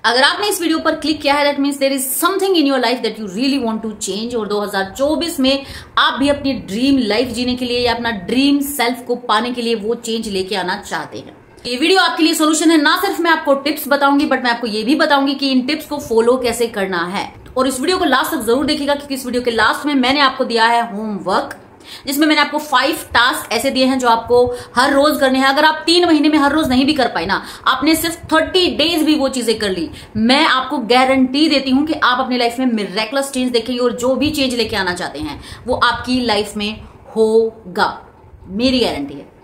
अगर आपने इस वीडियो पर क्लिक किया है that means there is something in your life that you really want to change और 2024 में आप भी अपनी ड्रीम लाइफ जीने के लिए या अपना ड्रीम सेल्फ को पाने के लिए वो चेंज लेके आना चाहते हैं। ये वीडियो आपके लिए सोल्यूशन है। ना सिर्फ मैं आपको टिप्स बताऊंगी बट मैं आपको ये भी बताऊंगी कि इन टिप्स को फॉलो कैसे करना है। और इस वीडियो को लास्ट तक जरूर देखिएगा क्योंकि इस वीडियो के लास्ट में मैंने आपको दिया है होमवर्क, जिसमें मैंने आपको 5 टास्क ऐसे दिए हैं जो आपको हर रोज करने हैं। अगर आप 3 महीने में हर रोज नहीं भी कर पाए ना, आपने सिर्फ 30 डेज भी वो चीजें कर ली, मैं आपको गारंटी देती हूं कि आप अपनी लाइफ में मिरेकलस चेंज देखेंगे और जो भी चेंज लेके आना चाहते हैं वो आपकी लाइफ में होगा, मेरी गारंटी है।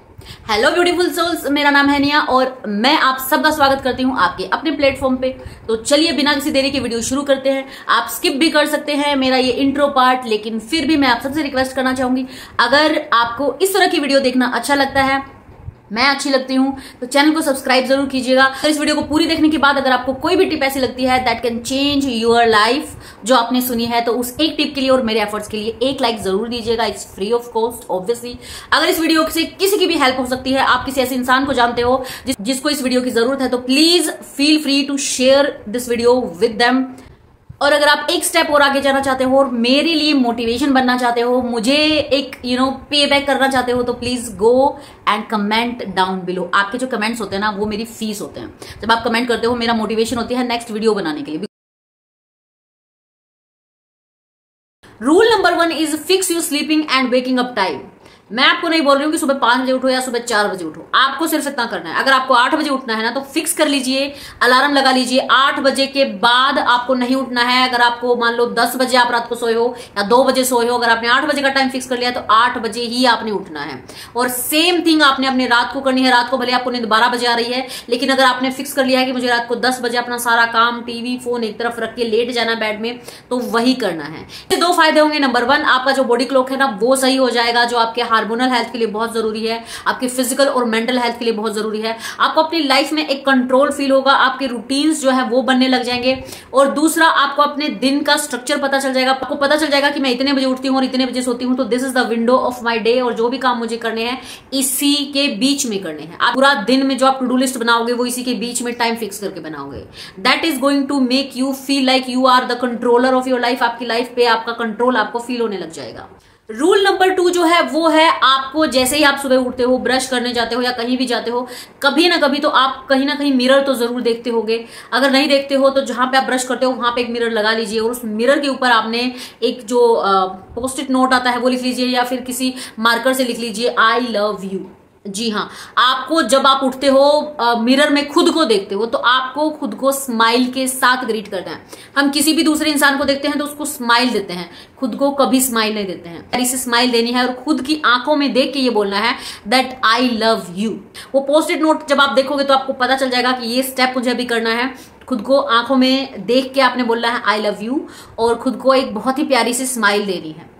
हेलो ब्यूटीफुल सोल्स, मेरा नाम है निया और मैं आप सबका स्वागत करती हूं आपके अपने प्लेटफॉर्म पे। तो चलिए बिना किसी देरी के वीडियो शुरू करते हैं। आप स्किप भी कर सकते हैं मेरा ये इंट्रो पार्ट, लेकिन फिर भी मैं आप सबसे रिक्वेस्ट करना चाहूंगी, अगर आपको इस तरह की वीडियो देखना अच्छा लगता है, मैं अच्छी लगती हूं, तो चैनल को सब्सक्राइब जरूर कीजिएगा। तो इस वीडियो को पूरी देखने के बाद अगर आपको कोई भी टिप ऐसी लगती है that can change your life जो आपने सुनी है, तो उस एक टिप के लिए और मेरे एफर्ट्स के लिए एक लाइक जरूर दीजिएगा। It's free of cost obviously. अगर इस वीडियो से किसी की भी हेल्प हो सकती है, आप किसी ऐसे इंसान को जानते हो जिसको इस वीडियो की जरूरत है, तो please feel free to share this video with them. और अगर आप एक स्टेप और आगे जाना चाहते हो और मेरे लिए मोटिवेशन बनना चाहते हो, मुझे एक पे बैक करना चाहते हो, तो please go and comment down below. आपके जो कमेंट्स होते हैं ना, वो मेरी फीस होते हैं। जब आप कमेंट करते हो मेरा मोटिवेशन होती है नेक्स्ट वीडियो बनाने के लिए। Rule number 1 is fix your sleeping and waking up time. मैं आपको नहीं बोल रही हूँ कि सुबह 5 बजे उठो या सुबह 4 बजे उठो, आपको सिर्फ इतना करना है। अगर आपको 8 बजे उठना है ना, तो फिक्स कर लीजिए, अलार्म लगा लीजिए। 8 बजे के बाद आपको नहीं उठना है। अगर आपको मान लो 10 बजे आप रात को सोए हो या 2 बजे सोए हो, अगर आपने 8 बजे का टाइम फिक्स कर लिया तो 8 बजे ही आपने उठना है। और सेम थिंग आपने अपने रात को करनी है। रात को भले आपको नींद 12 बजे आ रही है, लेकिन अगर आपने फिक्स कर लिया है कि मुझे रात को 10 बजे अपना सारा काम, टीवी, फोन एक तरफ रख के लेट जाना बेड में, तो वही करना है। 2 फायदे होंगे। नंबर 1, आपका जो बॉडी क्लॉक है ना, वो सही हो जाएगा, जो आपके हार्मोनल हेल्थ के लिए बहुत जरूरी है, आपके फिजिकल और मेंटल हेल्थ के लिए बहुत जरूरी है। आपको अपनी लाइफ में एक कंट्रोल फील होगा, आपके रूटीन्स जो है वो बनने लग जाएंगे। और दूसरा, आपको अपने दिन का स्ट्रक्चर पता चल जाएगा। आपको पता चल जाएगा कि मैं इतने बजे उठती हूँ और इतने बजे सोती हूँ, तो this is the window of my day और जो भी काम मुझे करने हैं इसी के बीच में करने हैं। आप पूरा दिन में जो आप टू डू लिस्ट बनाओगे वो इसी के बीच में टाइम फिक्स करके बनाओगे। That is going to make you feel like you are the controller of your life. आपकी लाइफ पे आपका कंट्रोल आपको फील होने लग जाएगा। रूल नंबर 2 जो है वो है, आपको जैसे ही आप सुबह उठते हो, ब्रश करने जाते हो या कहीं भी जाते हो, कभी ना कभी तो आप कहीं ना कहीं मिरर तो जरूर देखते होगे। अगर नहीं देखते हो तो जहां पे आप ब्रश करते हो वहां पे एक मिरर लगा लीजिए और उस मिरर के ऊपर आपने एक जो पोस्ट इट नोट आता है वो लिख लीजिए या फिर किसी मार्कर से लिख लीजिए, आई लव यू। जी हाँ, आपको जब आप उठते हो मिरर में खुद को देखते हो तो आपको खुद को स्माइल के साथ ग्रीट करना है। हम किसी भी दूसरे इंसान को देखते हैं तो उसको स्माइल देते हैं, खुद को कभी स्माइल नहीं देते हैं। इसे स्माइल देनी है और खुद की आंखों में देख के ये बोलना है दैट आई लव यू। वो पोस्ट इट नोट जब आप देखोगे तो आपको पता चल जाएगा कि ये स्टेप मुझे अभी करना है। खुद को आंखों में देख के आपने बोलना है आई लव यू और खुद को एक बहुत ही प्यारी सी स्माइल देनी है।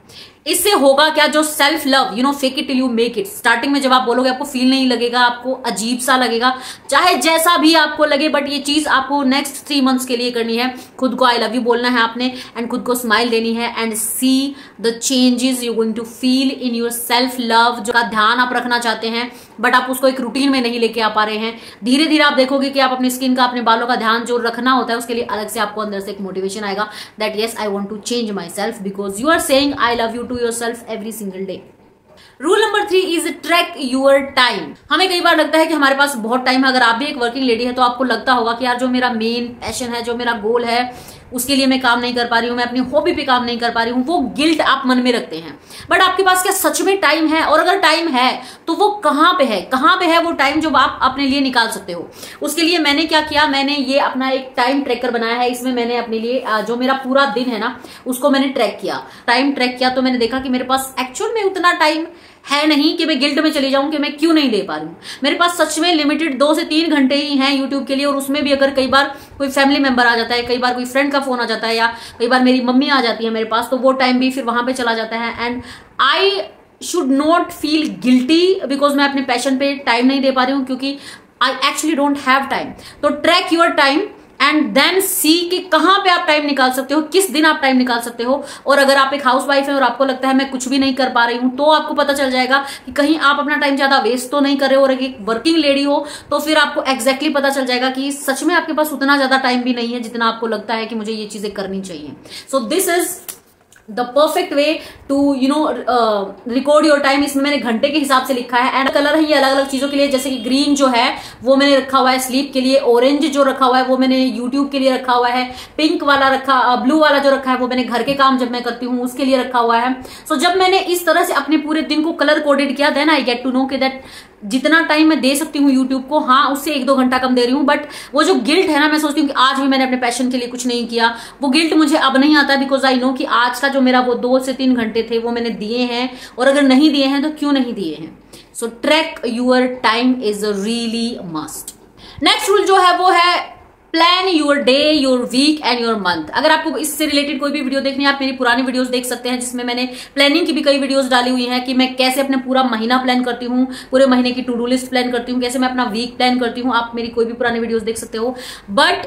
इससे होगा क्या, जो self love, fake it till you make it, starting में जब आप बोलोगे आपको फील नहीं लगेगा, आपको अजीब सा लगेगा, चाहे जैसा भी आपको लगे, बट ये चीज आपको नेक्स्ट 3 मंथ्स के लिए करनी है। खुद को आई लव यू बोलना है आपने एंड खुद को स्माइल देनी है and see the changes you going to feel in your self love. जो का ध्यान आप रखना चाहते हैं बट आप उसको एक रूटीन में नहीं लेके आ पा रहे हैं, धीरे धीरे आप देखोगे कि आप अपनी स्किन का, अपने बालों का ध्यान जो रखना होता है उसके लिए अलग से आपको अंदर से एक मोटिवेशन आएगा that yes I want to change my self because you are saying I love you to yourself every single day. Rule number 3 is track your time. हमें कई बार लगता है कि हमारे पास बहुत टाइम है। अगर आप भी एक वर्किंग लेडी है तो आपको लगता होगा कि यार जो मेरा मेन पैशन है, जो मेरा गोल है, उसके लिए मैं काम नहीं कर पा रही हूँ, मैं अपनी हॉबी पे काम नहीं कर पा रही हूँ। वो गिल्ट आप मन में रखते हैं, बट आपके पास क्या सच में टाइम है? और अगर टाइम है तो वो कहाँ पे है? कहाँ पे है वो टाइम जो आप अपने लिए निकाल सकते हो? उसके लिए मैंने क्या किया, मैंने ये अपना एक टाइम ट्रैकर बनाया है। इसमें मैंने अपने लिए जो मेरा पूरा दिन है ना, उसको मैंने ट्रैक किया, टाइम ट्रैक किया। तो मैंने देखा कि मेरे पास एक्चुअल में उतना टाइम है नहीं कि मैं गिल्ट में चली जाऊं कि मैं क्यों नहीं दे पा रही हूं। मेरे पास सच में लिमिटेड 2 से 3 घंटे ही हैं यूट्यूब के लिए, और उसमें भी अगर कई बार कोई फैमिली मेंबर आ जाता है, कई बार कोई फ्रेंड का फोन आ जाता है या कई बार मेरी मम्मी आ जाती है मेरे पास, तो वो टाइम भी फिर वहां पे चला जाता है। And I should not feel guilty because मैं अपने पैशन पे टाइम नहीं दे पा रही हूँ, क्योंकि I actually don't have time. तो track your time and then see कि कहां पे आप टाइम निकाल सकते हो, किस दिन आप टाइम निकाल सकते हो। और अगर आप एक हाउसवाइफ है और आपको लगता है मैं कुछ भी नहीं कर पा रही हूं, तो आपको पता चल जाएगा कि कहीं आप अपना टाइम ज्यादा वेस्ट तो नहीं कर रहे हो। और एक वर्किंग लेडी हो तो फिर आपको एग्जैक्टली पता चल जाएगा कि सच में आपके पास उतना ज्यादा टाइम भी नहीं है जितना आपको लगता है कि मुझे ये चीजें करनी चाहिए। So this is the perfect way to record your time. इसमें मैंने घंटे के हिसाब से लिखा है एंड कलर है ये अलग अलग चीजों के लिए, जैसे कि ग्रीन जो है वो मैंने रखा हुआ है स्लीप के लिए, ऑरेंज जो रखा हुआ है वो मैंने यूट्यूब के लिए रखा हुआ है, पिंक वाला ब्लू वाला जो रखा है वो मैंने घर के काम जब मैं करती हूँ उसके लिए रखा हुआ है। सो जब मैंने इस तरह से अपने पूरे दिन को कलर कोडेड किया, then I get to know कि दैट जितना टाइम मैं दे सकती हूँ यूट्यूब को, हाँ उससे 1-2 घंटा कम दे रही हूँ, बट वो जो गिल्ट है ना, मैं सोचती हूँ कि आज भी मैंने अपने पैशन के लिए कुछ नहीं किया, वो गिल्ट मुझे अब नहीं आता, बिकॉज आई नो कि आज का जो मेरा वो 2 से 3 घंटे थे वो मैंने दिए हैं, और अगर नहीं दिए हैं तो क्यों नहीं दिए हैं। So track your time is really must. Next rule जो है वो है plan your day, your week and your month. अगर आपको इससे रिलेटेड कोई भी वीडियो देखनी है, आप मेरी पुरानी वीडियोस देख सकते हैं, जिसमें मैंने प्लानिंग की भी कई वीडियोस डाली हुई हैं कि मैं कैसे अपने पूरा महीना प्लान करती हूँ, पूरे महीने की टू डू लिस्ट प्लान करती हूँ, कैसे मैं अपना वीक प्लान करती हूँ। आप मेरी कोई भी पुरानी वीडियोस देख सकते हो, but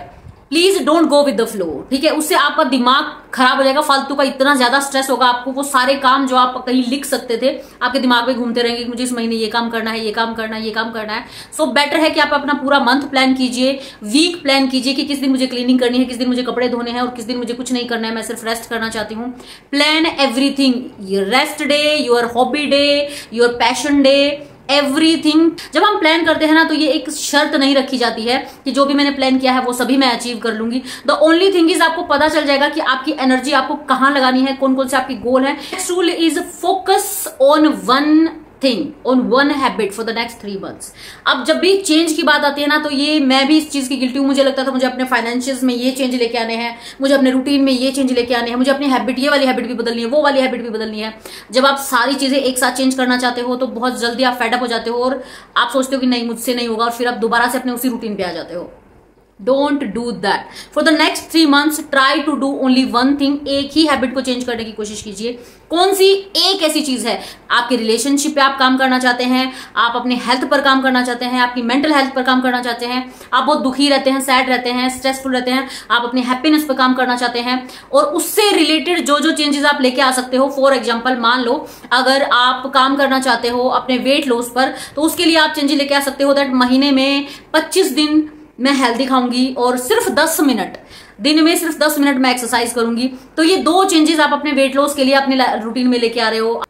please don't go with the flow, ठीक है। उससे आपका दिमाग खराब हो जाएगा, फालतू का इतना ज्यादा स्ट्रेस होगा आपको। वो सारे काम जो आप कहीं लिख सकते थे आपके दिमाग में घूमते रहेंगे कि मुझे इस महीने ये काम करना है, ये काम करना है, ये काम करना है। सो बेटर है कि आप अपना पूरा मंथ प्लान कीजिए, वीक प्लान कीजिए कि किस दिन मुझे क्लीनिंग करनी है, किस दिन मुझे कपड़े धोने हैं और किस दिन मुझे कुछ नहीं करना है, मैं सिर्फ रेस्ट करना चाहती हूँ। Plan everything, your rest day, your hobby day, your passion day, everything. जब हम प्लान करते हैं ना तो ये एक शर्त नहीं रखी जाती है कि जो भी मैंने प्लान किया है वो सभी मैं अचीव कर लूंगी। द ओनली थिंग इज आपको पता चल जाएगा कि आपकी एनर्जी आपको कहां लगानी है, कौन कौन से आपके गोल है। Next rule is focus on one thing, on one habit for the next 3 months। अब जब भी चेंज की बात आती है ना, तो ये मैं भी इस चीज की गिल्टी हूं। मुझे लगता था मुझे अपने फाइनेंशियल्स में ये चेंज लेके आने हैं, मुझे अपने रूटीन में ये चेंज लेके आने हैं, मुझे अपनी हैबिट, ये वाली हैबिट भी बदलनी है, वो वाली हैबिट भी बदलनी है। जब आप सारी चीजें एक साथ चेंज करना चाहते हो तो बहुत जल्दी आप फेडअप हो जाते हो और आप सोचते हो कि नहीं मुझसे नहीं होगा, और फिर आप दोबारा से अपने उसी रूटीन पे आ जाते हो। Don't do that. For the next 3 months try to do only one thing. एक ही हैबिट को चेंज करने की कोशिश कीजिए। कौन सी एक ऐसी चीज है, आपके रिलेशनशिप पे आप काम करना चाहते हैं, आप अपने हेल्थ पर काम करना चाहते हैं, आपकी मेंटल हेल्थ पर काम करना चाहते हैं, आप बहुत दुखी रहते हैं, सैड रहते हैं, स्ट्रेसफुल रहते हैं, आप अपने हैप्पीनेस पर काम करना चाहते हैं, और उससे रिलेटेड जो जो चेंजेस आप लेके आ सकते हो। फॉर एग्जाम्पल मान लो अगर आप काम करना चाहते हो अपने वेट लॉस पर, तो उसके लिए आप चेंजेस लेके आ सकते हो दैट महीने में 25 दिन मैं हेल्दी खाऊंगी और सिर्फ 10 मिनट दिन में, सिर्फ 10 मिनट मैं एक्सरसाइज करूंगी। तो ये 2 चेंजेस आप अपने वेट लॉस के लिए अपने रूटीन में लेके आ रहे हो।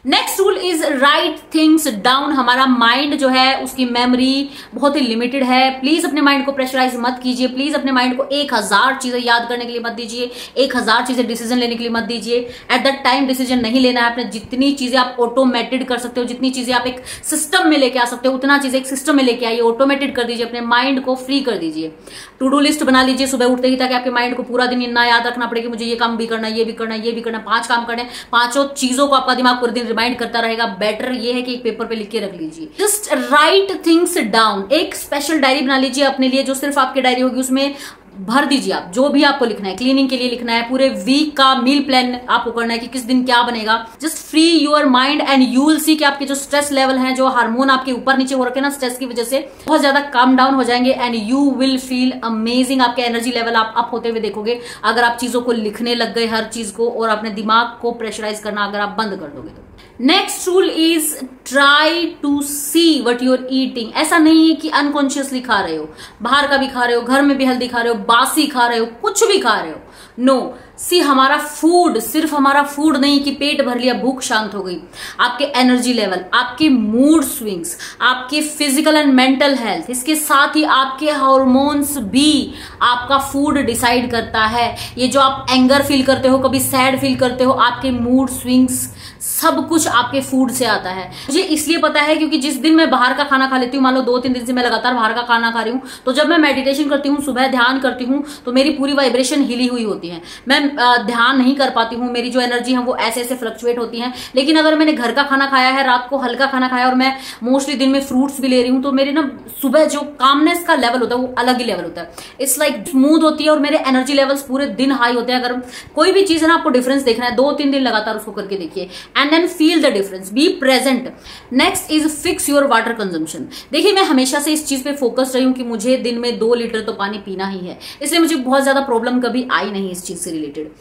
Next rule is right things down. हमारा माइंड जो है उसकी मेमोरी बहुत ही लिमिटेड है। प्लीज अपने माइंड को प्रेशराइज मत कीजिए। प्लीज अपने माइंड को 1000 चीजें याद करने के लिए मत दीजिए, 1000 चीजें डिसीजन लेने के लिए मत दीजिए। एट दैट टाइम डिसीजन नहीं लेना है। अपने जितनी चीजें आप ऑटोमेटेड कर सकते हो, जितनी चीजें आप एक सिस्टम में लेके आ सकते हो, उतना चीजें एक सिस्टम में लेके आइए, ऑटोमेटेड कर दीजिए, अपने माइंड को फ्री कर दीजिए। टू डू लिस्ट बना लीजिए सुबह उठते ही, ताकि आपके माइंड को पूरा दिन इतना याद रखना पड़े कि मुझे ये काम भी करना, ये भी करना, ये भी करना, 5 काम करने, 5 चीजों को आपका दिमाग पूरे दिन रिमाइंड करता रहेगा। बेटर ये है कि एक पेपर पे लिख के रख लीजिए। Just right things down. एक स्पेशल डायरी बना लीजिए अपने लिए, जो सिर्फ आपकी डायरी होगी, उसमें भर दीजिए आप जो भी आपको लिखना है। क्लीनिंग के लिए लिखना है, पूरे वीक का मील प्लान आपको करना है कि किस दिन क्या बनेगा। Just free your mind and you will see कि आपके जो स्ट्रेस लेवल है, जो हार्मोन आपके ऊपर नीचे हो रखे ना स्ट्रेस की वजह से, बहुत ज्यादा काम डाउन हो जाएंगे and you will feel amazing. आपके एनर्जी लेवल आप अप होते हुए देखोगे अगर आप चीजों को लिखने लग गए, हर चीज को, और अपने दिमाग को प्रेशराइज करना अगर आप बंद कर दोगे तो। Next rule is try to see what you're eating. ऐसा नहीं है कि अनकॉन्शियसली खा रहे हो, बाहर का भी खा रहे हो, घर में भी हेल्दी खा रहे हो, बासी खा रहे हो, कुछ भी खा रहे हो। नो सी, हमारा फूड सिर्फ हमारा फूड नहीं कि पेट भर लिया भूख शांत हो गई। आपके एनर्जी लेवल, आपके मूड स्विंग्स, आपके फिजिकल एंड मेंटल हेल्थ, इसके साथ ही आपके हार्मोन्स भी आपका फूड डिसाइड करता है। ये जो आप एंगर फील करते हो, कभी सैड फील करते हो, आपके मूड स्विंग्स सब कुछ आपके फूड से आता है। मुझे इसलिए पता है क्योंकि जिस दिन मैं बाहर का खाना खा लेती हूँ, मान लो 2-3 दिन से मैं लगातार बाहर का खाना खा रही हूँ, तो जब मैं मेडिटेशन करती हूँ, सुबह ध्यान करती हूँ, तो मेरी पूरी वाइब्रेशन हिली हुई होती है। मैं ध्यान नहीं कर पाती हूँ, मेरी जो एनर्जी है वो ऐसे ऐसे फ्लक्चुएट होती है। लेकिन अगर मैंने घर का खाना खाया है, रात को हल्का खाना खाया, और मैं मोस्टली दिन में फ्रूट्स भी ले रही हूँ, तो मेरे ना सुबह जो कामनेस का लेवल होता है वो अलग ही लेवल होता है। इट्स लाइक स्मूथ होती है और मेरे एनर्जी लेवल्स पूरे दिन हाई होते हैं। अगर कोई भी चीज है ना, आपको डिफरेंस देखना है, 2-3 दिन लगातार उसको करके देखिए and and then feel the difference, be present. Next is fix your water consumption. देखिए मैं हमेशा से इस चीज पे फोकस रही हूँ कि मुझे दिन में 2 लीटर तो पानी पीना ही है, इसलिए मुझे बहुत ज्यादा प्रॉब्लम कभी आई नहीं इस चीज से रिलेटेड।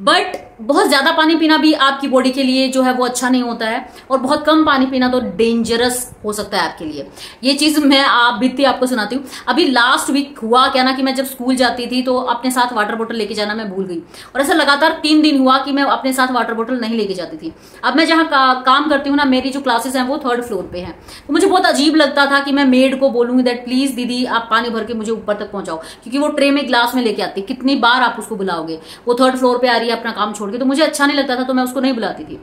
बट बहुत ज्यादा पानी पीना भी आपकी बॉडी के लिए जो है वो अच्छा नहीं होता है, और बहुत कम पानी पीना तो डेंजरस हो सकता है आपके लिए। ये चीज मैं बीतती आपको सुनाती हूँ। अभी लास्ट वीक हुआ क्या ना कि मैं जब स्कूल जाती थी तो अपने साथ वाटर बोतल लेके जाना मैं भूल गई, और ऐसा लगातार 3 दिन हुआ कि मैं अपने साथ वाटर बोतल नहीं लेके जाती थी। अब मैं जहाँ काम करती हूँ ना, मेरी जो क्लासेस हैं वो 3rd फ्लोर पे हैं, तो मुझे बहुत अजीब लगता था कि मैं मेड को बोलूंगी दैट प्लीज दीदी आप पानी भर के मुझे ऊपर तक पहुंचाओ, क्योंकि वो ट्रे में ग्लास में लेके आती, कितनी बार आप उसको बुलाओगे, वो 3rd फ्लोर पे आ रही है अपना काम छोड़ के, तो मुझे अच्छा नहीं लगता था, तो मैं उसको नहीं बुलाती थी।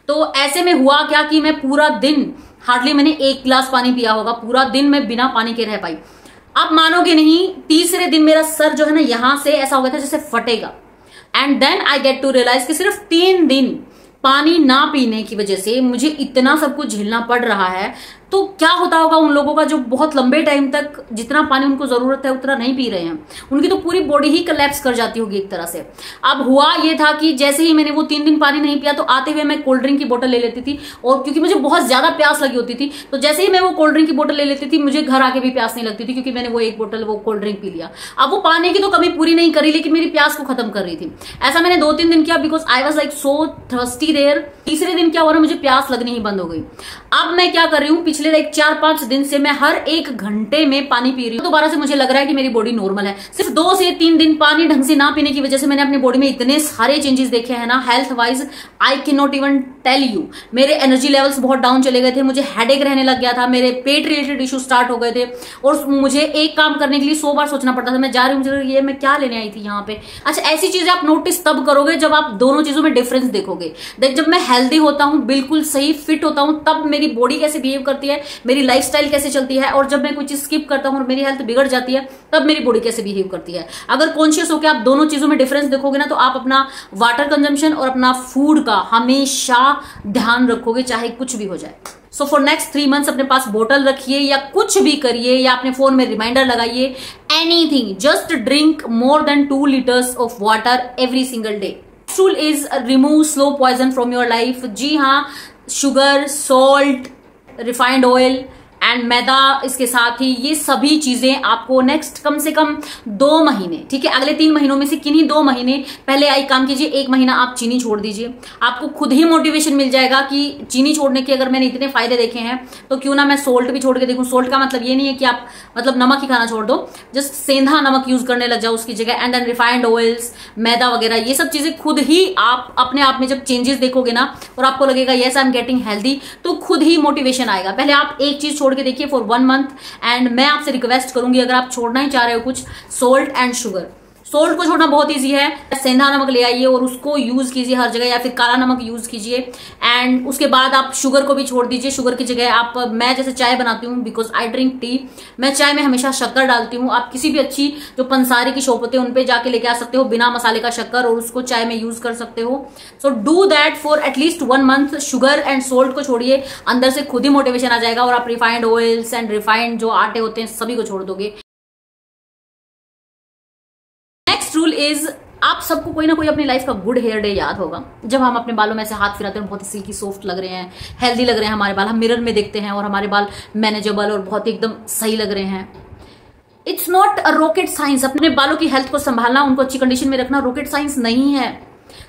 तो ऐसे में हुआ क्या कि मैं पूरा दिन हार्डली मैंने 1 गिलास पानी पिया होगा, पूरा दिन मैं बिना पानी के रह पाई। आप मानोगे नहीं, तीसरे दिन मेरा सर जो है ना यहां से ऐसा हो गया था जैसे फटेगा। And then I get to realise कि सिर्फ 3 दिन पानी ना पीने की वजह से मुझे इतना सब कुछ झेलना पड़ रहा है। तो क्या होता होगा उन लोगों का जो बहुत लंबे टाइम तक जितना पानी उनको जरूरत है उतना नहीं पी रहे हैं, उनकी तो पूरी बॉडी ही कोलैप्स कर जाती होगी एक तरह से। अब हुआ ये था कि जैसे ही मैंने वो 3 दिन पानी नहीं पिया, तो आते हुए मैं कोल्ड ड्रिंक की बोतल ले लेती थी, और क्योंकि मुझे बहुत ज्यादा प्यास लगी होती थी, तो जैसे ही मैं वो कोल्ड ड्रिंक की बोतल ले लेती थी, मुझे घर आके भी प्यास नहीं लगती थी, क्योंकि मैंने वो 1 बोतल वो कोल्ड ड्रिंक पी लिया। अब वो पानी की तो कमी पूरी नहीं करी, लेकिन मेरी प्यास को खत्म कर रही थी। ऐसा मैंने 2-3 दिन किया, because I was like so thirsty there. तीसरे दिन क्या हो रहा, मुझे प्यास लगनी ही बंद हो गई। अब मैं क्या कर रही हूँ, पिछले लाइक 4-5 दिन से मैं हर 1 घंटे में पानी पी रही हूँ। दोबारा से मुझे लग रहा है कि मेरी बॉडी नॉर्मल है। सिर्फ 2 से 3 दिन पानी ढंग से ना पीने की वजह से मैंने अपनी बॉडी में इतने सारे चेंजेस देखे हैं ना, health wise I can not even tell you. मेरे एनर्जी लेवल्स बहुत डाउन चले गए थे, मुझे हेडेक रहने लग गया था, मेरे पेट रिलेटेड इश्यू स्टार्ट हो गए थे, और मुझे एक काम करने के लिए 100 बार सोचना पड़ता था, मैं जा रही हूँ ये मैं क्या लेने आई थी यहाँ पे। अच्छा, ऐसी चीजें आप नोटिस तब करोगे जब आप दोनों चीजों में डिफरेंस देखोगे। जब मैं हेल्दी होता हूँ, बिल्कुल सही फिट होता हूँ, तब मेरी बॉडी कैसे बिहेव करती है, मेरी लाइफस्टाइल कैसे चलती है, और जब मैं कोई चीज स्किप करता हूँ और मेरी हेल्थ बिगड़ जाती है, तब मेरी बॉडी कैसे बिहेव करती है। अगर कॉन्शियस होकर आप दोनों चीजों में डिफरेंस देखोगे ना, तो आप अपना वाटर कंजम्पशन और अपना फूड का हमेशा ध्यान रखोगे, चाहे कुछ भी हो जाए। सो फॉर नेक्स्ट 3 मंथ्स अपने पास बोतल रखिए, या कुछ भी करिए, या अपने फोन में रिमाइंडर लगाइए, anything, just drink more than 2 liters of water every single day. Rule is remove slow poison from your life. जी हाँ, sugar, salt, refined oil and maida, इसके साथ ही ये सभी चीजें आपको नेक्स्ट कम से कम 2 महीने, ठीक है, अगले 3 महीनों में से किन्हीं 2 महीने पहले आई काम कीजिए। 1 महीना आप चीनी छोड़ दीजिए, आपको खुद ही मोटिवेशन मिल जाएगा कि चीनी छोड़ने के अगर मैंने इतने फायदे देखे हैं तो क्यों ना मैं सोल्ट भी छोड़ के देखूं। सोल्ट का मतलब ये नहीं है कि आप मतलब नमक ही खाना छोड़ दो, जस्ट सेंधा नमक यूज करने लग जाओ उसकी जगह। एंड देन रिफाइंड ऑयल्स, मैदा वगैरह, ये सब चीजें खुद ही आप अपने आप में जब चेंजेस देखोगे ना, और आपको लगेगा yes I am getting healthy, तो खुद ही मोटिवेशन आएगा। पहले आप एक चीज छोड़ के देखिए फॉर 1 month, एंड मैं आपसे रिक्वेस्ट करूंगी अगर आप छोड़ना ही चाह रहे हो कुछ, सोल्ट एंड शुगर। सोल्ट को छोड़ना बहुत इजी है, सेंधा नमक ले आइए और उसको यूज कीजिए हर जगह, या फिर काला नमक यूज कीजिए। एंड उसके बाद आप शुगर को भी छोड़ दीजिए। शुगर की जगह आप, मैं जैसे चाय बनाती हूँ, बिकॉज आई ड्रिंक टी, मैं चाय में हमेशा शक्कर डालती हूँ। आप किसी भी अच्छी जो पंसारी की शॉप होते हैं उन पे जाके लेके आ सकते हो बिना मसाले का शक्कर, और उसको चाय में यूज कर सकते हो। So do that for at least 1 month। Sugar and salt को छोड़िए, अंदर से खुद ही मोटिवेशन आ जाएगा, और आप रिफाइंड ऑयल्स एंड रिफाइंड जो आटे होते हैं सभी को छोड़ दोगे। रूल इज, आप सबको कोई ना कोई अपनी लाइफ का गुड हेयर डे याद होगा, जब हम अपने बालों में से हाथ फिराते हैं, बहुत ही सिल्की सॉफ्ट लग रहे हैं, हेल्दी लग रहे हैं हमारे बाल, हम मिरर में देखते हैं और हमारे बाल मैनेजेबल और बहुत ही एकदम सही लग रहे हैं। It's not a rocket science. अपने बालों की हेल्थ को संभालना, उनको अच्छी कंडीशन में रखना रॉकेट साइंस नहीं है।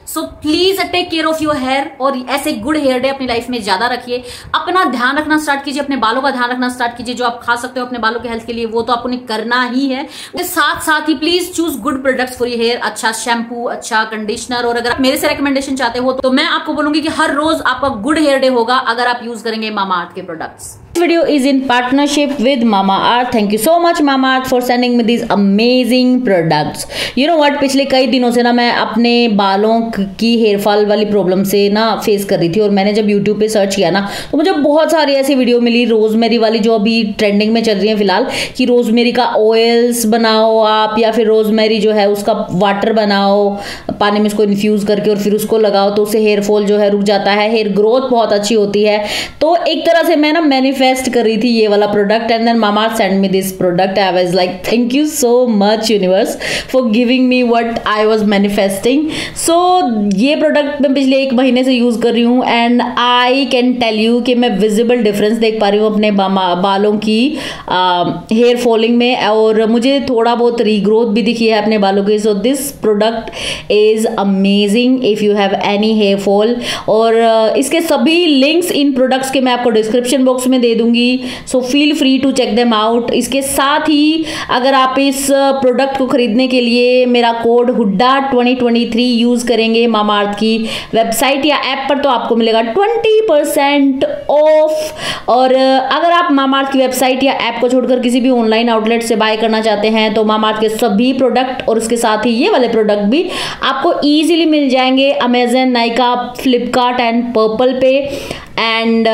So please take care of your hair, और ऐसे गुड हेयर डे अपनी लाइफ में ज्यादा रखिए। अपना ध्यान रखना स्टार्ट कीजिए, अपने बालों का ध्यान रखना स्टार्ट कीजिए। जो आप खा सकते हो अपने बालों के हेल्थ के लिए, वो तो आपको करना ही है। साथ साथ ही please choose good products for your hair, अच्छा शैम्पू, अच्छा कंडीशनर। और अगर आप मेरे से रिकमेंडेशन चाहते हो तो मैं आपको बोलूंगी कि हर रोज आपका गुड हेयर डे होगा अगर आप यूज करेंगे मामाअर्थ के products. Video is in partnership with Mamaearth. Thank you so much Mamaearth for sending me these amazing products. You know what, पिछले कई दिनों से ना मैं अपने बालों की हेयर फॉल वाली प्रॉब्लम से ना फेस कर रही थी, और मैंने जब YouTube पे सर्च किया ना तो मुझे बहुत सारी ऐसी वीडियो मिली रोजमेरी वाली, जो अभी ट्रेंडिंग में चल रही है फिलहाल, कि रोजमेरी का ऑयल्स बनाओ आप, या फिर रोजमेरी जो है उसका वाटर बनाओ, पानी में उसको इन्फ्यूज करके और फिर उसको लगाओ, तो उससे हेयर फॉल जो है रुक जाता है, हेयर ग्रोथ बहुत अच्छी होती है। तो एक तरह से मैं ना मैनिफेस्ट मैनिफेस्ट कर रही थी ये वाला product, and then Mama send me this product. I was like thank you so much universe for giving me what I was manifesting. So ये प्रोडक्ट मैं पिछले 1 महीने से यूज़ कर रही हूँ, and I can tell you कि मैं विजिबल डिफरेंस देख पा रही हूँ अपने बालों की हेयर फॉलिंग में, और मुझे थोड़ा बहुत रीग्रोथ भी दिखी है अपने बालों की. So this product is amazing if you have any hair fall. और इसके सभी लिंक्स इन प्रोडक्ट्स के मैं आपको डिस्क्रिप्शन बॉक्स में दे दूंगी, so feel free to check them out. इसके साथ ही अगर आप इस प्रोडक्ट को खरीदने के लिए मेरा कोड हुड्डा 2023 यूज़ करेंगे मामा अर्थ की वेबसाइट या ऐप पर, तो आपको मिलेगा 20% ऑफ. और अगर आप मामा अर्थ की वेबसाइट या ऐप को छोड़कर किसी भी ऑनलाइन आउटलेट से बाय करना चाहते हैं तो मामा अर्थ के सभी प्रोडक्ट और उसके साथ ही ये वाले प्रोडक्ट भी आपको ईजिली मिल जाएंगे Amazon, Nykaa, Flipkart and purple पे. एंड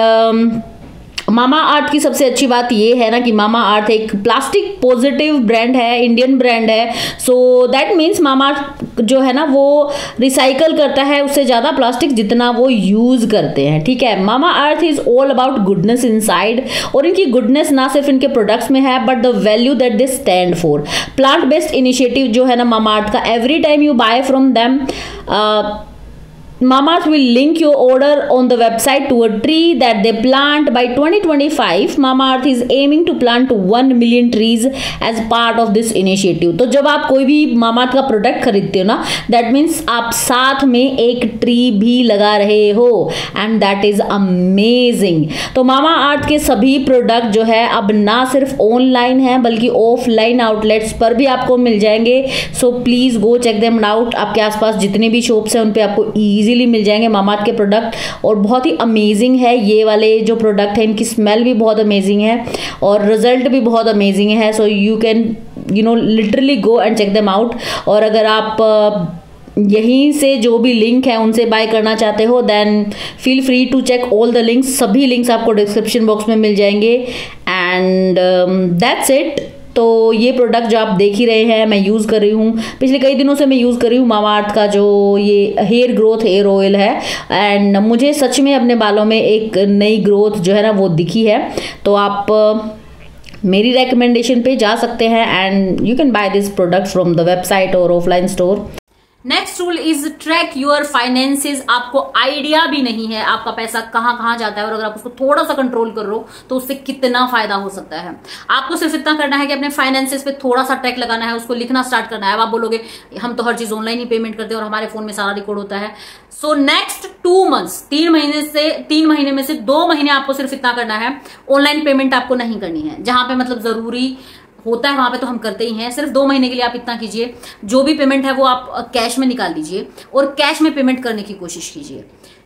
मामा अर्थ की सबसे अच्छी बात ये है ना कि मामा अर्थ एक प्लास्टिक पॉजिटिव ब्रांड है, इंडियन ब्रांड है. सो दैट मीन्स मामा अर्थ जो है ना वो रिसाइकल करता है उससे ज़्यादा प्लास्टिक जितना वो यूज़ करते हैं. ठीक है, Mama Earth is all about goodness inside, और इनकी गुडनेस ना सिर्फ इनके प्रोडक्ट्स में है but the value that they stand for. Plant based initiative जो है ना मामा अर्थ का, every time you buy from them Mama Earth will link your order on the website to a tree that they plant by 2025. Mama Earth is aiming to plant 1 million trees as part of this initiative. तो जब आप कोई भी मामा Earth का product खरीदते हो ना, that means आप साथ में एक ट्री भी लगा रहे हो, एंड दैट इज अमेजिंग. तो मामा अर्थ के सभी प्रोडक्ट जो है अब ना सिर्फ ऑनलाइन है बल्कि ऑफलाइन आउटलेट्स पर भी आपको मिल जाएंगे. So please go check them out. आपके आसपास जितने भी शॉप्स हैं उन पे आपको ईजी मिल जाएंगे मामा अर्थ के प्रोडक्ट, और बहुत ही अमेजिंग है ये वाले जो प्रोडक्ट है. इनकी स्मेल भी बहुत अमेजिंग है और रिजल्ट भी बहुत अमेजिंग है. So you can literally go and check them out. और अगर आप यहीं से जो भी लिंक है उनसे बाय करना चाहते हो then feel free to check all the links. सभी लिंक्स आपको डिस्क्रिप्शन बॉक्स में मिल जाएंगे. And that's it. तो ये प्रोडक्ट जो आप देख ही रहे हैं मैं यूज़ कर रही हूँ, पिछले कई दिनों से मैं यूज़ कर रही हूँ मामा अर्थ का जो ये हेयर ग्रोथ हेयर ऑयल है, एंड मुझे सच में अपने बालों में एक नई ग्रोथ जो है ना वो दिखी है. तो आप मेरी रेकमेंडेशन पे जा सकते हैं and you can buy this product from the website और offline store. Next rule is track your finances. आपको आइडिया भी नहीं है आपका पैसा कहाँ कहाँ जाता है, और अगर आप उसको थोड़ा सा कंट्रोल कर लो तो उससे कितना फायदा हो सकता है. आपको सिर्फ इतना करना है कि अपने फाइनेंसेस पे थोड़ा सा ट्रैक लगाना है, उसको लिखना स्टार्ट करना है. अब आप बोलोगे हम तो हर चीज ऑनलाइन ही पेमेंट करते हैं और हमारे फोन में सारा रिकॉर्ड होता है. सो नेक्स्ट 2 मंथ्स 3 महीने में से 2 महीने आपको सिर्फ इतना करना है, ऑनलाइन पेमेंट आपको नहीं करनी है. जहां पे मतलब जरूरी होता है वहां पे तो हम करते ही हैं. सिर्फ 2 महीने के लिए आप इतना कीजिए, जो भी पेमेंट है वो आप कैश में निकाल लीजिए और कैश में पेमेंट करने की कोशिश कीजिए.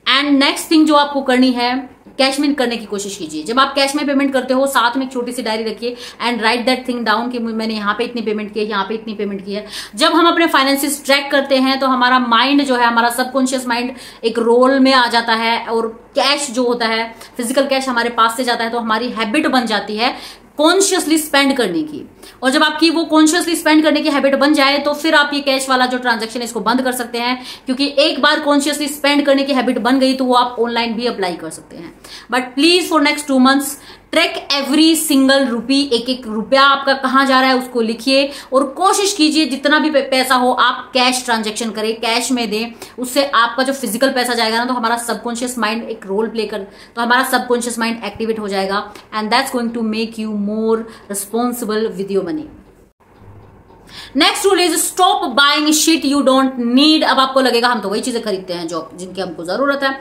एंड नेक्स्ट थिंग जो आपको करनी है, कैश में करने की कोशिश कीजिए. जब आप कैश में पेमेंट करते हो साथ में एक छोटी सी डायरी रखिए and right that thing down कि मैंने यहाँ पे इतनी पेमेंट की है, यहाँ पे इतनी पेमेंट की है. जब हम अपने फाइनेंसेस ट्रैक करते हैं तो हमारा माइंड जो है, हमारा सबकॉन्शियस माइंड एक रोल में आ जाता है, और कैश जो होता है, फिजिकल कैश हमारे पास से जाता है, तो हमारी हैबिट बन जाती है कॉन्शियसली स्पेंड करने की. और जब आपकी वो कॉन्शियसली स्पेंड करने की हैबिट बन जाए तो फिर आप ये कैश वाला जो ट्रांजैक्शन है इसको बंद कर सकते हैं, क्योंकि एक बार कॉन्शियसली स्पेंड करने की हैबिट बन गई तो वो आप ऑनलाइन भी अप्लाई कर सकते हैं. But please for next 2 months track every single rupee. एक एक रुपया आपका कहाँ जा रहा है उसको लिखिए, और कोशिश कीजिए जितना भी पैसा हो आप कैश ट्रांजैक्शन करें, कैश में दें. उससे आपका जो फिजिकल पैसा जाएगा ना तो हमारा सबकॉन्शियस माइंड एक रोल प्ले कर, तो हमारा सबकॉन्शियस माइंड एक्टिवेट हो जाएगा, and that's going to make you more responsible with your money. Next rule is stop buying shit you don't need. अब आपको लगेगा हम तो वही चीजें खरीदते हैं जो जिनकी हमको जरूरत है.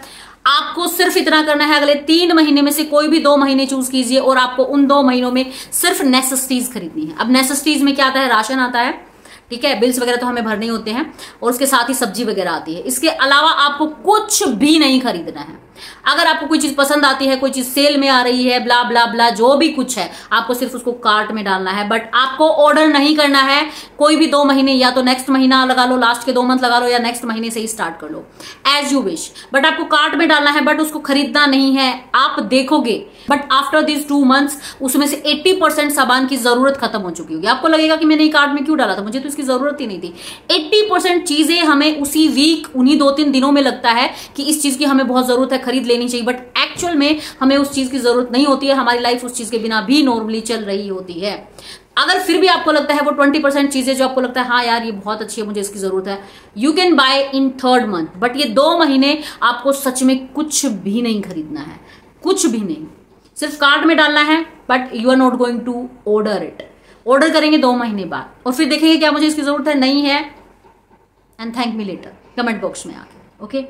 आपको सिर्फ इतना करना है, अगले 3 महीने में से कोई भी 2 महीने चूज कीजिए और आपको उन 2 महीनों में सिर्फ नेसेसिटीज खरीदनी है. अब नेसेसिटीज में क्या आता है, राशन आता है, ठीक है, बिल्स वगैरह तो हमें भरने होते हैं, और उसके साथ ही सब्जी वगैरह आती है. इसके अलावा आपको कुछ भी नहीं खरीदना है. अगर आपको कोई चीज पसंद आती है, कोई चीज सेल में आ रही है, ब्ला ब्ला ब्ला जो भी कुछ है, आपको सिर्फ उसको कार्ट में डालना है. बट आपको ऑर्डर नहीं करना है कोई भी 2 महीने, या तो नेक्स्ट महीना लगा लो, लास्ट के 2 मंथ लगा लो, या नेक्स्ट महीने से ही स्टार्ट कर लो, एज यू विश. बट आपको कार्ट में डालना है, बट उसको खरीदना नहीं है. आप देखोगे बट आफ्टर दिस 2 मंथ्स उसमें से 80% सामान की जरूरत खत्म हो चुकी होगी. आपको लगेगा कि मैंने ये कार्ट में क्यों डाला था, मुझे तो इसकी जरूरत ही नहीं थी. 80% चीजें हमें उसी वीक, उन्हीं 2-3 दिनों में लगता है कि इस चीज की हमें बहुत जरूरत है, खरीद लेनी चाहिए, बट एक्चुअल में हमें उस चीज की जरूरत नहीं होती है, हमारी लाइफ उस चीज के बिना भी नॉर्मली चल रही होती है। अगर फिर भी आपको लगता है वो 20% चीजें जो आपको लगता है हाँ यार ये बहुत अच्छी है, मुझे इसकी जरूरत है, you can bye in 3rd month। But ये 2 महीने आपको सच में कुछ भी नहीं खरीदना है, कुछ भी नहीं, सिर्फ कार्ट में डालना है, but you are not going to order it. Order करेंगे 2 महीने बाद और फिर देखेंगे क्या मुझे इसकी जरूरत है, नहीं है, and thank me later comment box में आके। Okay,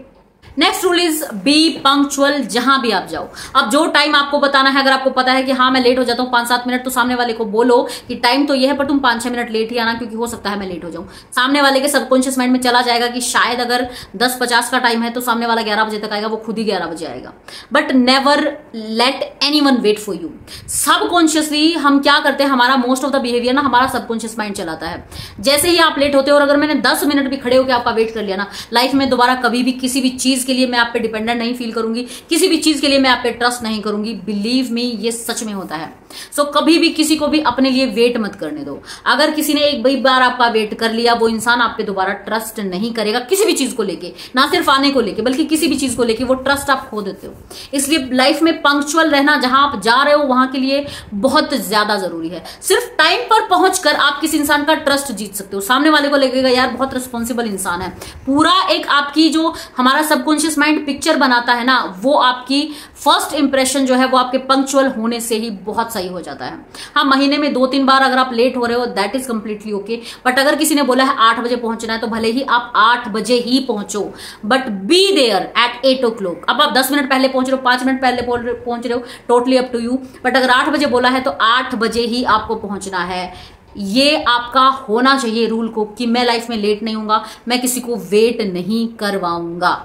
next rule is B punctual जहां भी आप जाओ। अब जो टाइम आपको बताना है, अगर आपको पता है कि हाँ मैं लेट हो जाता हूँ 5-7 मिनट, तो सामने वाले को बोलो कि टाइम तो ये है पर तुम 5-6 मिनट लेट ही आना, क्योंकि हो सकता है मैं लेट हो जाऊं। सामने वाले के सबकॉन्शियस माइंड में चला जाएगा कि शायद अगर 10:50 का टाइम है तो सामने वाला 11 बजे तक आएगा, वो खुद ही 11 बजे आएगा। But never let anyone wait for you. Subconsciously हम क्या करते हैं, हमारा मोस्ट ऑफ द बिहेवियर ना हमारा सबकॉन्शियस माइंड चलाता है। जैसे ही आप लेट होते हो और अगर मैंने 10 मिनट भी खड़े होकर आपका वेट कर लिया ना, लाइफ में दोबारा कभी भी किसी भी चीज के लिए मैं आप पे डिपेंडेंट नहीं फील करूंगी, किसी भी चीज के लिए मैं आप पे ट्रस्ट नहीं करूंगी। बिलीव मी, ये सच में होता है। सो कभी भी किसी को भी अपने लिए वेट मत करने दो। अगर किसी ने एक बार आपका वेट कर लिया, वो इंसान आप पे दोबारा ट्रस्ट नहीं करेगा किसी भी चीज को लेके, ना सिर्फ आने को लेके बल्कि किसी भी चीज को लेके, वो ट्रस्ट आप खो देते हो। इसलिए लाइफ में पंक्चुअल रहना, जहां आप जा रहे हो वहां के लिए बहुत ज्यादा जरूरी है। सिर्फ टाइम पर पहुंचकर आप किसी इंसान का ट्रस्ट जीत सकते हो। सामने वाले को लगेगा यार बहुत रिस्पॉन्सिबल इंसान है। पूरा एक आपकी जो हमारा सबकॉन्शियस माइंड पिक्चर बनाता है ना, वो आपकी फर्स्ट इंप्रेशन जो है वो आपके पंक्चुअल होने से ही बहुत सही हो जाता है। हाँ, महीने में 2-3 बार अगर आप लेट हो रहे हो that is completely okay. But अगर किसी ने बोला है 8 बजे पहुंचना है, तो भले ही आप 8 बजे ही पहुंचो, but be there at 8 o'clock। अब आप 10 मिनट पहले पहुंच रहे हो, 5 मिनट पहले पहुंच रहे हो, totally up to you. But अगर 8 बजे बोला है तो 8 बजे ही आपको पहुंचना है। ये आपका होना चाहिए रूल को कि मैं लाइफ में लेट नहीं होऊंगा, मैं किसी को वेट नहीं करवाऊंगा।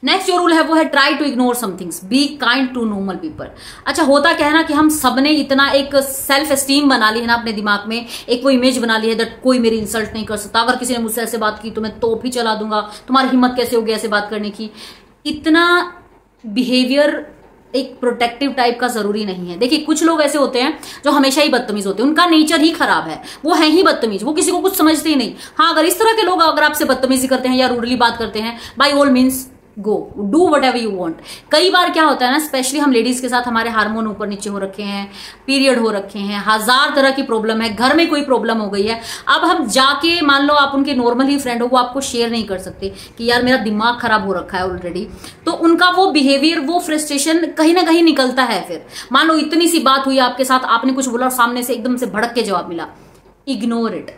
नेक्स्ट जो रूल है वो है try to ignore some things, be kind to normal people. अच्छा, होता क्या है ना कि हम सबने इतना एक सेल्फ एस्टीम बना ली है ना अपने दिमाग में, एक वो इमेज बना ली है दैट कोई मेरी इंसल्ट नहीं कर सकता। अगर किसी ने मुझसे ऐसे बात की तो मैं तोप ही चला दूंगा, तुम्हारी हिम्मत कैसे होगी ऐसे बात करने की। इतना बिहेवियर एक प्रोटेक्टिव टाइप का जरूरी नहीं है। देखिए, कुछ लोग ऐसे होते हैं जो हमेशा ही बदतमीज होते हैं, उनका नेचर ही खराब है, वो है ही बदतमीज, वो किसी को कुछ समझते ही नहीं। हाँ, अगर इस तरह के लोग अगर आपसे बदतमीजी करते हैं या रूडली बात करते हैं, by all means go do whatever you want. कई बार क्या होता है ना, स्पेशली हम लेडीज के साथ हमारे हार्मोन ऊपर नीचे हो रखे हैं, पीरियड हो रखे हैं, 1000 तरह की प्रॉब्लम है, घर में कोई प्रॉब्लम हो गई है। अब हम जाके मान लो आप उनके नॉर्मल ही फ्रेंड हो, वो आपको शेयर नहीं कर सकते कि यार मेरा दिमाग खराब हो रखा है ऑलरेडी। तो उनका वो बिहेवियर, वो फ्रस्ट्रेशन कहीं ना कहीं निकलता है। फिर मान लो इतनी सी बात हुई आपके साथ, आपने कुछ बोला और सामने से एकदम से भड़क के जवाब मिला, इग्नोर इट।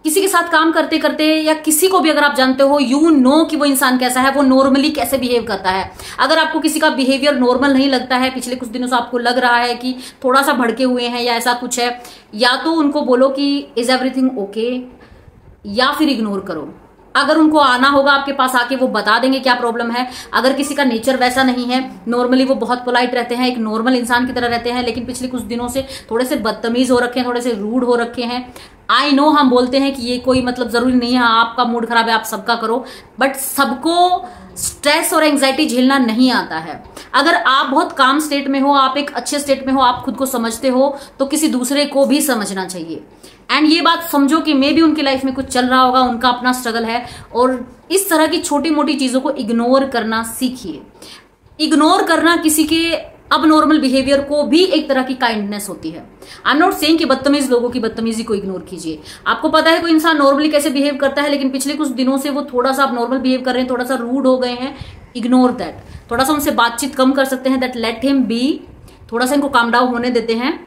किसी के साथ काम करते करते या किसी को भी अगर आप जानते हो, यू नो कि वो इंसान कैसा है, वो नॉर्मली कैसे बिहेव करता है। अगर आपको किसी का बिहेवियर नॉर्मल नहीं लगता है, पिछले कुछ दिनों से आपको लग रहा है कि थोड़ा सा भड़के हुए हैं या ऐसा कुछ है, या तो उनको बोलो कि इज एवरीथिंग ओके, या फिर इग्नोर करो। अगर उनको आना होगा आपके पास, आके वो बता देंगे क्या प्रॉब्लम है। अगर किसी का नेचर वैसा नहीं है, नॉर्मली वो बहुत पोलाइट रहते हैं, एक नॉर्मल इंसान की तरह रहते हैं, लेकिन पिछले कुछ दिनों से थोड़े से बदतमीज हो रखे हैं, थोड़े से रूड हो रखे हैं। आई नो हम बोलते हैं कि ये कोई मतलब जरूरी नहीं है, आपका मूड खराब है आप सबका करो, बट सबको स्ट्रेस और एंग्जाइटी झेलना नहीं आता है। अगर आप बहुत काम स्टेट में हो, आप एक अच्छे स्टेट में हो, आप खुद को समझते हो, तो किसी दूसरे को भी समझना चाहिए। एंड ये बात समझो कि मे भी उनकी लाइफ में कुछ चल रहा होगा, उनका अपना स्ट्रगल है, और इस तरह की छोटी मोटी चीजों को इग्नोर करना सीखिए। इग्नोर करना किसी के अब नॉर्मल बिहेवियर को भी एक तरह की काइंडनेस होती है। आई एम नॉट सेइंग कि बदतमीज लोगों की बदतमीजी को इग्नोर कीजिए। आपको पता है कोई इंसान नॉर्मली कैसे बिहेव करता है, लेकिन पिछले कुछ दिनों से वो थोड़ा सा आप नॉर्मल बिहेव कर रहे हैं, थोड़ा सा रूड हो गए हैं, इग्नोर दैट। थोड़ा सा उनसे बातचीत कम कर सकते हैं, दैट लेट हिम बी। थोड़ा सा इनको काम डाउन होने देते हैं,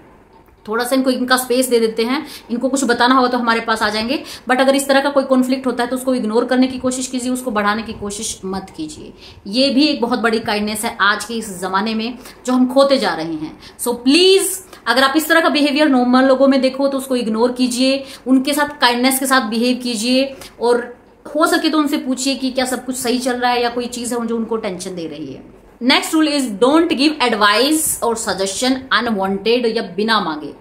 थोड़ा सा इनको इनका स्पेस दे देते हैं। इनको कुछ बताना होगा तो हमारे पास आ जाएंगे, बट अगर इस तरह का कोई कॉन्फ्लिक्ट होता है तो उसको इग्नोर करने की कोशिश कीजिए, उसको बढ़ाने की कोशिश मत कीजिए। ये भी एक बहुत बड़ी काइंडनेस है आज के इस जमाने में जो हम खोते जा रहे हैं। सो प्लीज, अगर आप इस तरह का बिहेवियर नॉर्मल लोगों में देखो तो उसको इग्नोर कीजिए, उनके साथ काइंडनेस के साथ बिहेव कीजिए, और हो सके तो उनसे पूछिए कि क्या सब कुछ सही चल रहा है या कोई चीज है जो उनको टेंशन दे रही है। Next rule is don't give advice और सजेशन अनवांटेड या बिना मांगे।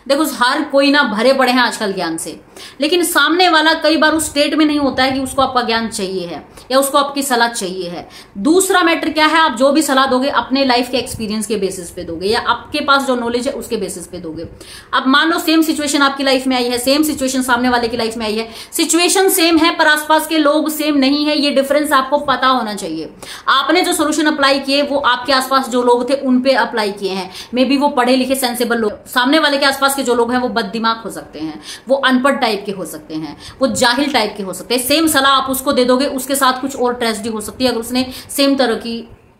देखो हर कोई ना भरे पड़े हैं आजकल ज्ञान से, लेकिन सामने वाला कई बार उस स्टेट में नहीं होता है कि उसको आपका ज्ञान चाहिए है या उसको आपकी सलाह चाहिए है। दूसरा मैटर क्या है, आप जो भी सलाह दोगे अपने लाइफ के एक्सपीरियंस के बेसिस पे दोगे या आपके पास जो नॉलेज है उसके बेसिस पे दोगे। अब मान लो सेम सिचुएशन आपकी लाइफ में आई है, सेम सिचुएशन सामने वाले की लाइफ में आई है, सिचुएशन सेम है पर आसपास के लोग सेम नहीं है, ये डिफरेंस आपको पता होना चाहिए। आपने जो सोल्यूशन अप्लाई किए वो आपके आसपास जो लोग थे उन पे अप्लाई किए हैं, मे बी वो पढ़े लिखे सेंसेबल लोग। सामने वाले के आसपास के जो लोग हैं वो बददिमाग हो सकते हैं, वो अनपढ़ टाइप के हो सकते हैं, वो जाहिल टाइप के हो सकते हैं। सेम सलाह आप उसको दे दोगे, उसके साथ कुछ और ट्रेजेडी हो सकती है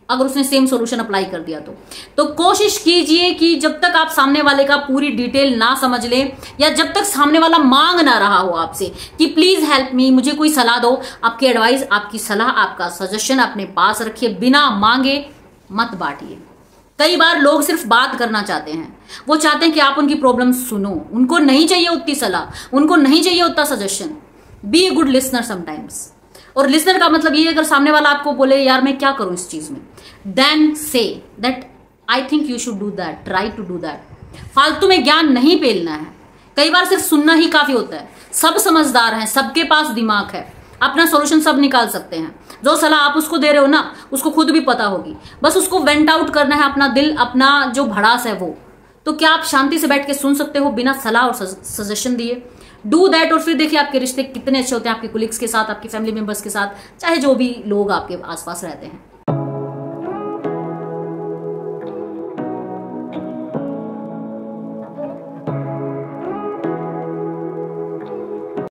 अगर उसने सेम सोल्यूशन अप्लाई कर दिया तो कोशिश कीजिए कि जब तक आप सामने वाले का पूरी डिटेल ना समझ लें या जब तक सामने वाला मांग ना रहा हो आपसे कि प्लीज हेल्प मी, मुझे कोई सलाह दो, आपकी एडवाइस, आपकी सलाह, आपका सजेशन अपने पास रखिए, बिना मांगे मत बांटिए। कई बार लोग सिर्फ बात करना चाहते हैं, वो चाहते हैं कि आप उनकी प्रॉब्लम सुनो, उनको नहीं चाहिए उतनी सलाह, उनको नहीं चाहिए उतना suggestion. Be a good listener sometimes. और लिसनर का मतलब ये, अगर सामने वाला आपको बोले यार मैं क्या करूं इस चीज में, देन से that I think you should do that, try to do that. फालतू में ज्ञान नहीं पेलना है, कई बार सिर्फ सुनना ही काफी होता है। सब समझदार हैं, सबके पास दिमाग है, अपना सॉल्यूशन सब निकाल सकते हैं। जो सलाह आप उसको दे रहे हो ना उसको खुद भी पता होगी, बस उसको वेंट आउट करना है अपना दिल, अपना जो भड़ास है वो। तो क्या आप शांति से बैठ के सुन सकते हो बिना सलाह और सजेशन दिए? Do that. और फिर देखिए आपके रिश्ते कितने अच्छे होते हैं आपके कोलिग्स के साथ, आपके फैमिली मेंबर्स के साथ, चाहे जो भी लोग आपके आसपास रहते हैं।